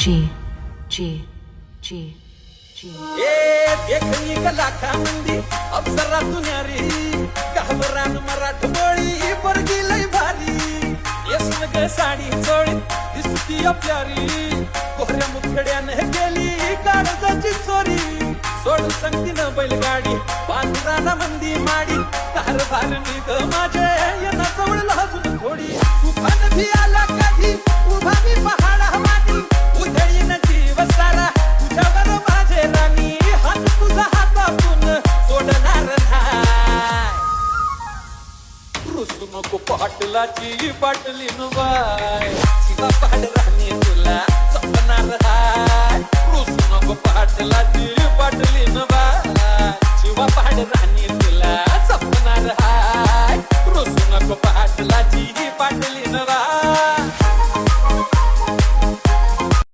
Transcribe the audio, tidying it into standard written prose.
G G G G देखणी लाखा मंदी अप्सरा दुन्यारी घाबरान मराठमोळी पोरगी लय भारी येसन ग साडी चोळी दिसती प्यारी कोहऱ्या मुखड्याने केली काळजाची चोरी सोड संगतीनं बैलगाडी पांढराना मंदी माडी तार भार निघ माझे येना जवळ लाजून थोडी तुफान भी आला कधी उभा मी पहाडा माटी उधळीन जीव सारा तुझ्यावर माझे राणी हात तुझा हातातून सोडणार नाही रुसू नको पाटलाची बाटली न